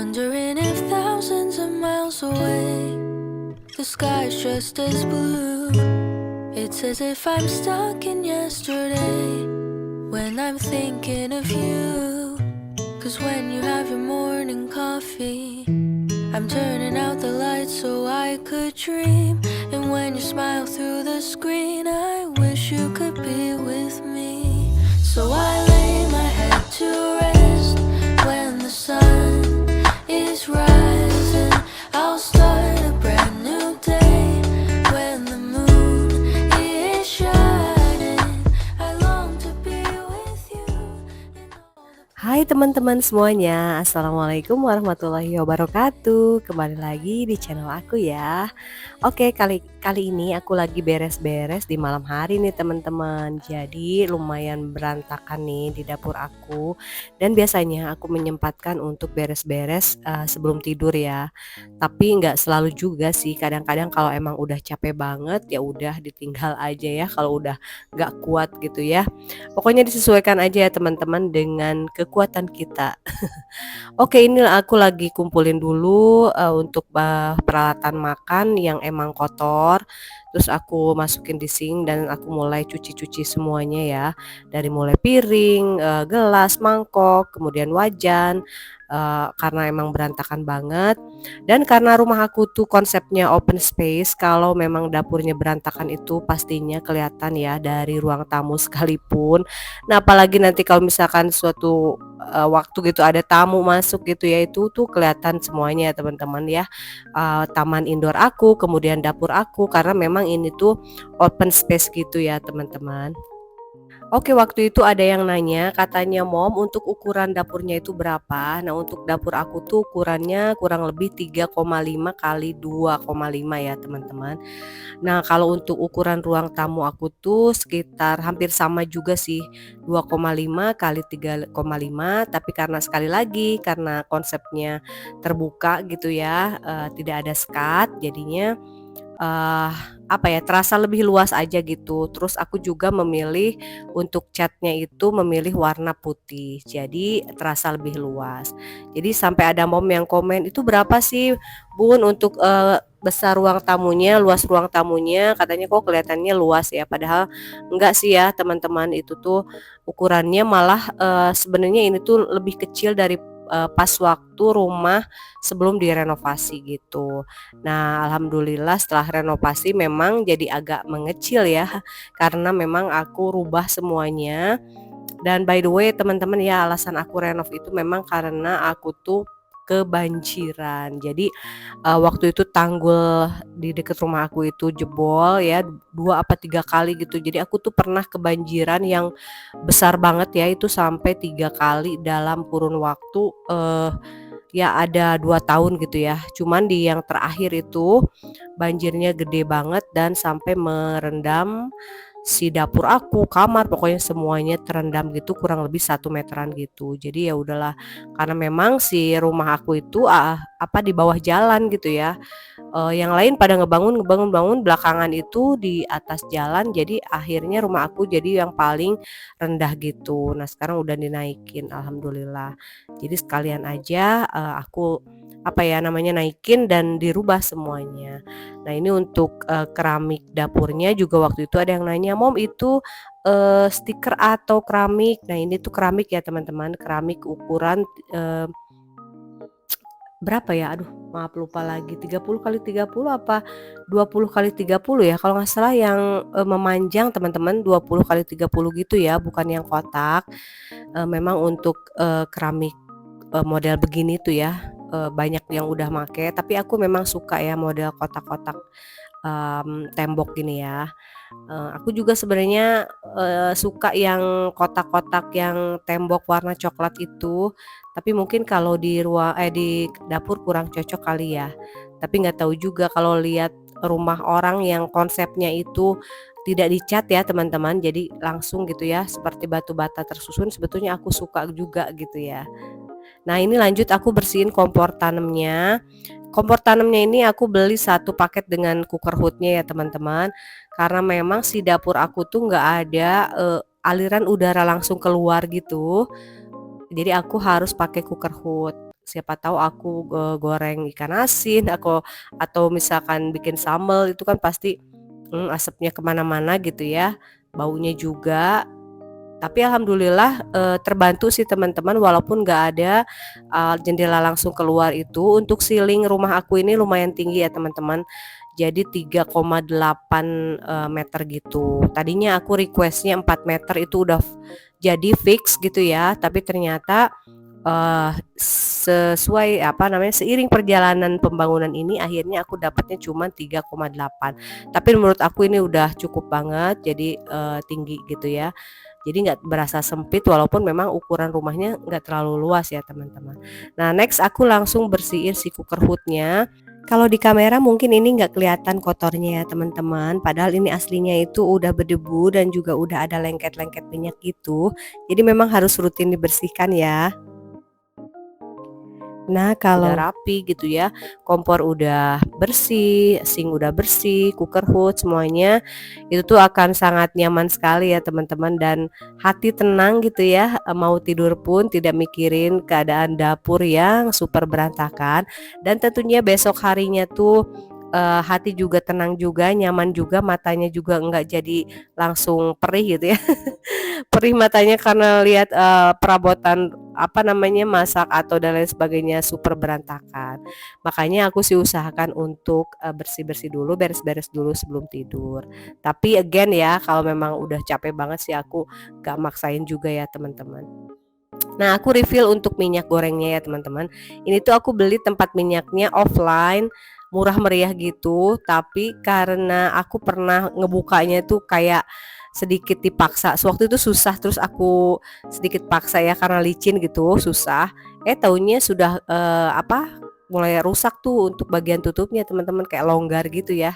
Wondering if thousands of miles away, the sky's just as blue. It's as if I'm stuck in yesterday when I'm thinking of you. 'Cause when you have your morning coffee, I'm turning out the lights so I could dream. And when you smile through the screen, I wish you could be with me. So I lay my head to rest when the sun is rising. I'll start a brand new day when the moon is shining. I long to be with you in all the... Hai teman-teman semuanya, Assalamualaikum warahmatullahi wabarakatuh. Kembali lagi di channel aku ya. Oke, kali ini aku lagi beres-beres di malam hari nih teman-teman. Jadi lumayan berantakan nih di dapur aku. Dan biasanya aku menyempatkan untuk beres-beres sebelum tidur ya. Tapi nggak selalu juga sih. Kadang-kadang kalau emang udah capek banget ya udah ditinggal aja ya. Kalau udah nggak kuat gitu ya. Pokoknya disesuaikan aja ya teman-teman dengan kekuatan kita. Oke, ini aku lagi kumpulin dulu untuk peralatan makan yang emang kotor. Terus aku masukin di sink dan aku mulai cuci-cuci semuanya ya. Dari mulai piring, gelas, mangkok, kemudian wajan. Karena emang berantakan banget. Dan karena rumah aku tuh konsepnya open space, kalau memang dapurnya berantakan itu pastinya kelihatan ya dari ruang tamu sekalipun. Nah, apalagi nanti kalau misalkan suatu waktu gitu ada tamu masuk gitu ya, itu tuh kelihatan semuanya ya teman-teman ya. Taman indoor aku, kemudian dapur aku, karena memang ini tuh open space gitu ya teman-teman. Oke, waktu itu ada yang nanya, katanya Mom untuk ukuran dapurnya itu berapa? Nah, untuk dapur aku tuh ukurannya kurang lebih 3,5 kali 2,5 ya teman-teman. Nah, kalau untuk ukuran ruang tamu aku tuh sekitar hampir sama juga sih, 2,5 kali 3,5, tapi karena sekali lagi karena konsepnya terbuka gitu ya, tidak ada sekat, jadinya eee, apa ya, terasa lebih luas aja gitu. Terus aku juga memilih untuk catnya itu memilih warna putih, jadi terasa lebih luas. Jadi sampai ada mom yang komen, "Itu berapa sih Bun untuk, besar ruang tamunya, luas ruang tamunya?" Katanya, "Kok kelihatannya luas ya?" Padahal enggak sih ya teman-teman, itu tuh ukurannya malah, sebenarnya ini tuh lebih kecil dari, pas waktu rumah sebelum direnovasi gitu. Nah, alhamdulillah setelah renovasi memang jadi agak mengecil ya, karena memang aku rubah semuanya. Dan by the way teman-teman ya, alasan aku renov itu memang karena aku tuh kebanjiran. Jadi waktu itu tanggul di dekat rumah aku itu jebol ya 2 apa 3 kali gitu. Jadi aku tuh pernah kebanjiran yang besar banget ya, itu sampai 3 kali dalam kurun waktu ya ada 2 tahun gitu ya. Cuman di yang terakhir itu banjirnya gede banget dan sampai merendam si dapur aku, kamar, pokoknya semuanya terendam gitu kurang lebih 1 meteran gitu. Jadi ya udahlah, karena memang si rumah aku itu apa di bawah jalan gitu ya. Yang lain pada ngebangun, belakangan itu di atas jalan, jadi akhirnya rumah aku jadi yang paling rendah gitu. Nah, sekarang udah dinaikin alhamdulillah. Jadi sekalian aja, aku apa ya namanya, naikin dan dirubah semuanya. Nah, ini untuk, keramik dapurnya juga waktu itu ada yang nanya, "Mom itu, stiker atau keramik?" Nah, ini tuh keramik ya teman-teman, keramik ukuran, berapa ya? Aduh, maaf lupa lagi, 30 kali 30 apa 20 kali 30 ya? Kalau nggak salah yang, memanjang teman-teman 20 kali 30 gitu ya, bukan yang kotak. Memang untuk, keramik, model begini tuh ya, banyak yang udah make, tapi aku memang suka ya model kotak-kotak, tembok gini ya. Aku juga sebenarnya, suka yang kotak-kotak yang tembok warna coklat itu, tapi mungkin kalau di dapur kurang cocok kali ya. Tapi nggak tahu juga kalau lihat rumah orang yang konsepnya itu tidak dicat ya teman-teman, jadi langsung gitu ya seperti batu bata tersusun, sebetulnya aku suka juga gitu ya. Nah, ini lanjut aku bersihin kompor tanamnya. Kompor tanamnya ini aku beli satu paket dengan cooker hoodnya ya teman-teman. Karena memang si dapur aku tuh nggak ada aliran udara langsung keluar gitu. Jadi aku harus pakai cooker hood. siapa tahu aku, goreng ikan asin atau misalkan bikin sambal itu kan pasti, asapnya kemana mana gitu ya, baunya juga. Tapi alhamdulillah, terbantu sih teman-teman walaupun nggak ada, jendela langsung keluar itu. Untuk ceiling rumah aku ini lumayan tinggi ya teman-teman, jadi 3,8 meter gitu. Tadinya aku request-nya 4 meter itu udah jadi fix gitu ya, tapi ternyata, sesuai apa namanya, seiring perjalanan pembangunan ini akhirnya aku dapatnya cuma 3,8. Tapi menurut aku ini udah cukup banget jadi, tinggi gitu ya. Jadi nggak berasa sempit walaupun memang ukuran rumahnya nggak terlalu luas ya teman-teman. Nah next aku langsung bersihin si cooker hoodnya. Kalau di kamera mungkin ini nggak kelihatan kotornya ya teman-teman, padahal ini aslinya itu udah berdebu dan juga udah ada lengket-lengket minyak gitu. Jadi memang harus rutin dibersihkan ya. Nah, kalau udah rapi gitu ya, kompor udah bersih, sink udah bersih, cooker hood semuanya, itu tuh akan sangat nyaman sekali ya teman-teman dan hati tenang gitu ya, mau tidur pun tidak mikirin keadaan dapur yang super berantakan dan tentunya besok harinya tuh, hati juga tenang juga, nyaman juga, matanya juga enggak jadi langsung perih gitu ya. Perih matanya karena lihat, perabotan, apa namanya, masak atau dan lain sebagainya super berantakan. Makanya aku sih usahakan untuk, bersih-bersih dulu, beres-beres dulu sebelum tidur. Tapi again ya, kalau memang udah capek banget sih aku gak maksain juga ya teman-teman. Nah, aku refill untuk minyak gorengnya ya teman-teman. Ini tuh aku beli tempat minyaknya offline, murah meriah gitu, tapi karena aku pernah ngebukanya tuh kayak sedikit dipaksa. Sewaktu itu susah terus aku sedikit paksa ya karena licin gitu, susah. Taunya sudah mulai rusak tuh untuk bagian tutupnya teman-teman kayak longgar gitu ya.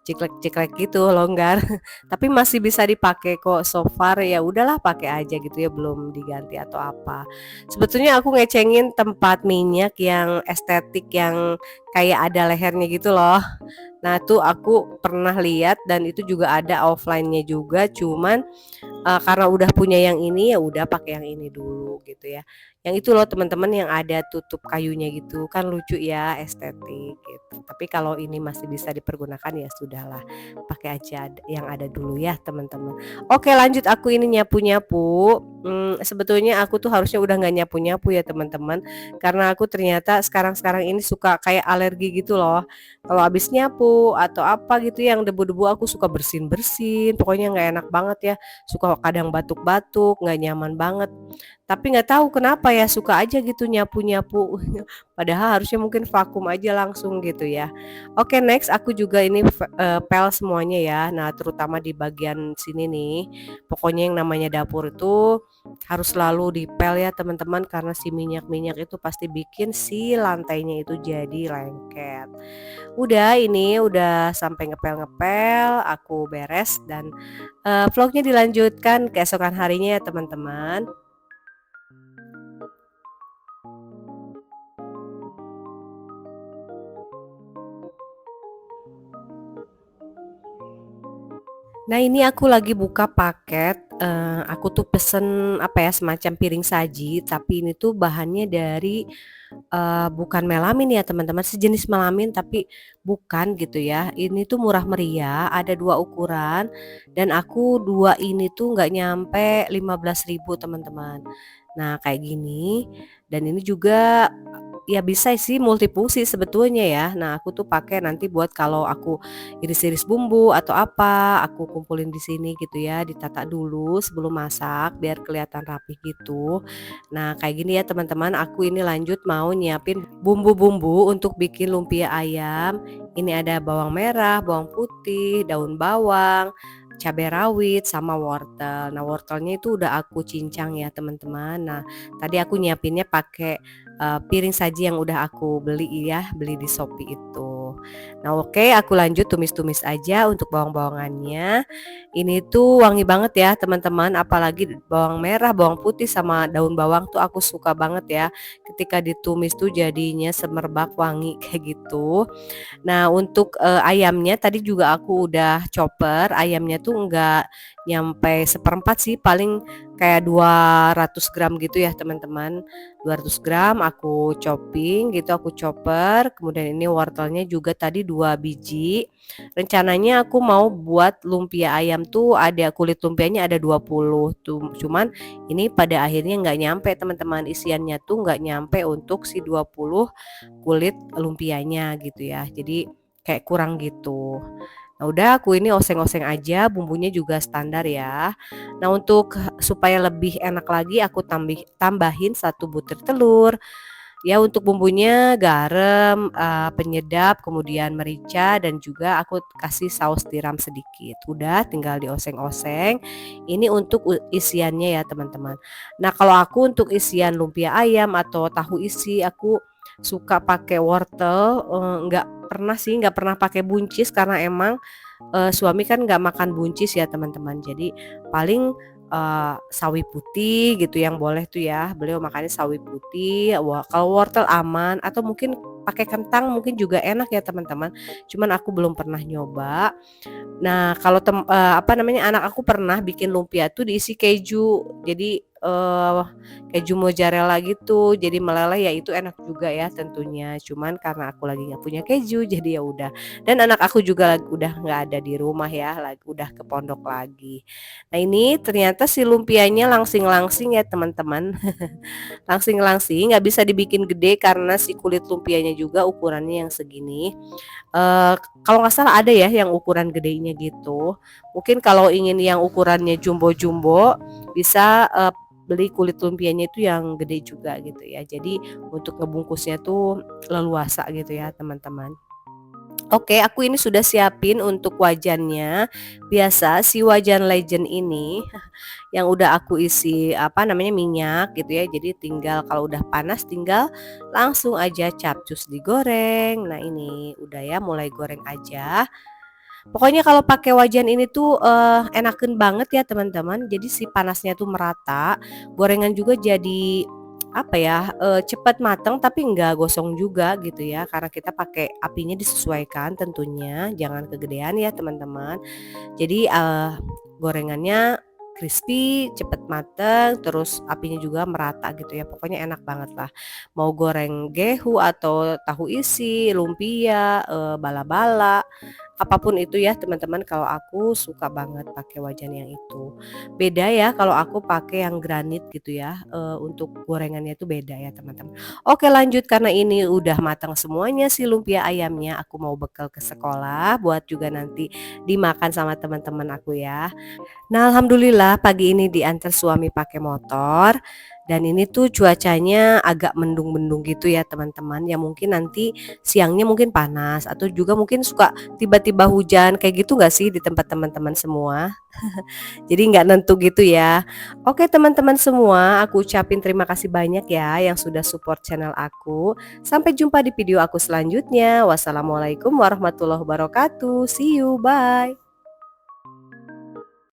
Ciklek-ciklek gitu, longgar. Tapi masih bisa dipakai kok so far ya udahlah pakai aja gitu ya belum diganti atau apa. Sebetulnya aku ngecengin tempat minyak yang estetik yang kayak ada lehernya gitu loh. Nah, tuh aku pernah lihat dan itu juga ada offline-nya juga, cuman, karena udah punya yang ini, ya udah pakai yang ini dulu gitu ya. Yang itu loh teman-teman yang ada tutup kayunya gitu, kan lucu ya, estetik gitu. Tapi kalau ini masih bisa dipergunakan ya sudahlah, pakai aja yang ada dulu ya teman-teman. Oke lanjut aku ini nyapu-nyapu, sebetulnya aku tuh harusnya udah nggak nyapu-nyapu ya teman-teman, karena aku ternyata sekarang-sekarang ini suka kayak alergi gitu loh. Kalau habis nyapu atau apa gitu yang debu-debu aku suka bersin-bersin, pokoknya nggak enak banget ya, suka kadang batuk-batuk, nggak nyaman banget. Tapi nggak tahu kenapa ya suka aja gitu nyapu-nyapu, padahal harusnya mungkin vakum aja langsung gitu ya. Oke next aku juga ini pel semuanya ya, nah terutama di bagian sini nih, pokoknya yang namanya dapur itu harus selalu dipel ya teman-teman karena si minyak-minyak itu pasti bikin si lantainya itu jadi lengket. Udah ini udah sampai ngepel-ngepel, aku beres dan, vlognya dilanjutkan keesokan harinya ya teman-teman. Nah ini aku lagi buka paket, aku tuh pesen apa ya, semacam piring saji tapi ini tuh bahannya dari, bukan melamin ya teman-teman, sejenis melamin tapi bukan gitu ya. Ini tuh murah meriah, ada 2 ukuran dan aku 2 ini tuh nggak nyampe 15.000 teman-teman. Nah kayak gini dan ini juga ya bisa sih multifungsi sebetulnya ya. Nah, aku tuh pakai nanti buat kalau aku iris-iris bumbu atau apa, aku kumpulin di sini gitu ya, ditata dulu sebelum masak biar kelihatan rapi gitu. Nah, kayak gini ya teman-teman, aku ini lanjut mau nyiapin bumbu-bumbu untuk bikin lumpia ayam. Ini ada bawang merah, bawang putih, daun bawang, cabai rawit sama wortel. Nah, wortelnya itu udah aku cincang ya teman-teman. Nah, tadi aku nyiapinnya pakai piring saji yang udah aku beli ya, beli di Shopee itu. Nah oke aku lanjut tumis-tumis aja untuk bawang-bawangannya. Ini tuh wangi banget ya teman-teman, apalagi bawang merah, bawang putih sama daun bawang tuh aku suka banget ya. Ketika ditumis tuh jadinya semerbak wangi kayak gitu. Nah untuk, ayamnya tadi juga aku udah chopper, ayamnya tuh nyampe seperempat sih, paling kayak 200 gram gitu ya teman-teman. 200 gram aku chopping gitu, aku chopper. Kemudian ini wortelnya juga tadi 2 biji. Rencananya aku mau buat lumpia ayam tuh, ada kulit lumpianya ada 20 tuh. Cuman ini pada akhirnya nggak nyampe teman-teman, isiannya tuh nggak nyampe untuk si 20 kulit lumpianya gitu ya. Jadi kayak kurang gitu. Nah udah aku ini oseng-oseng aja, bumbunya juga standar ya. Nah untuk supaya lebih enak lagi aku tambahin 1 butir telur. Ya untuk bumbunya garam, penyedap, kemudian merica dan juga aku kasih saus tiram sedikit. Udah tinggal dioseng-oseng. Ini untuk isiannya ya teman-teman. Nah kalau aku untuk isian lumpia ayam atau tahu isi aku suka pakai wortel, nggak pernah pakai buncis karena emang suami kan nggak makan buncis ya teman-teman. Jadi paling sawi putih gitu yang boleh tuh ya, beliau makannya sawi putih. Kalau wortel aman atau mungkin pakai kentang mungkin juga enak ya teman-teman. Cuman aku belum pernah nyoba. Nah, kalau apa namanya, anak aku pernah bikin lumpia tuh diisi keju. Jadi, keju mozzarella gitu, jadi meleleh ya itu enak juga ya tentunya. Cuman karena aku lagi nggak punya keju, jadi ya udah. Dan anak aku juga udah nggak ada di rumah ya, udah ke pondok lagi. Nah ini ternyata si lumpianya langsing-langsing ya teman-teman. Langsing-langsing, nggak bisa dibikin gede karena si kulit lumpianya juga ukurannya yang segini. Eee, kalau nggak salah ada ya yang ukuran gedenya gitu. Mungkin kalau ingin yang ukurannya jumbo-jumbo bisa, beli kulit lumpianya itu yang gede juga gitu ya. Jadi untuk ngebungkusnya tuh leluasa gitu ya teman-teman. Oke, aku ini sudah siapin untuk wajannya. Biasa si wajan legend ini yang udah aku isi apa namanya minyak gitu ya. Jadi tinggal kalau udah panas tinggal langsung aja capcus digoreng. Nah, ini udah ya mulai goreng aja. Pokoknya kalau pakai wajan ini tuh enakeun banget ya teman-teman. Jadi si panasnya tuh merata, gorengan juga jadi apa ya, cepat matang tapi enggak gosong juga gitu ya. Karena kita pakai apinya disesuaikan tentunya, jangan kegedean ya teman-teman. Jadi, gorengannya crispy, cepet mateng, terus apinya juga merata gitu ya. Pokoknya enak banget lah. Mau goreng gehu atau tahu isi, lumpia, bala-bala, apapun itu ya teman-teman, kalau aku suka banget pakai wajan yang itu. Beda ya kalau aku pakai yang granit gitu ya, untuk gorengannya itu beda ya teman-teman. Oke lanjut, karena ini udah matang semuanya si lumpia ayamnya, aku mau bekal ke sekolah buat juga nanti dimakan sama teman-teman aku ya. Nah, alhamdulillah pagi ini diantar suami pakai motor dan ini tuh cuacanya agak mendung-mendung gitu ya teman-teman. Ya mungkin nanti siangnya mungkin panas atau juga mungkin suka tiba-tiba hujan kayak gitu nggak sih di tempat teman-teman semua? Jadi nggak nentu gitu ya. Oke teman-teman semua, aku ucapin terima kasih banyak ya yang sudah support channel aku. Sampai jumpa di video aku selanjutnya. Wassalamualaikum warahmatullahi wabarakatuh. See you, bye.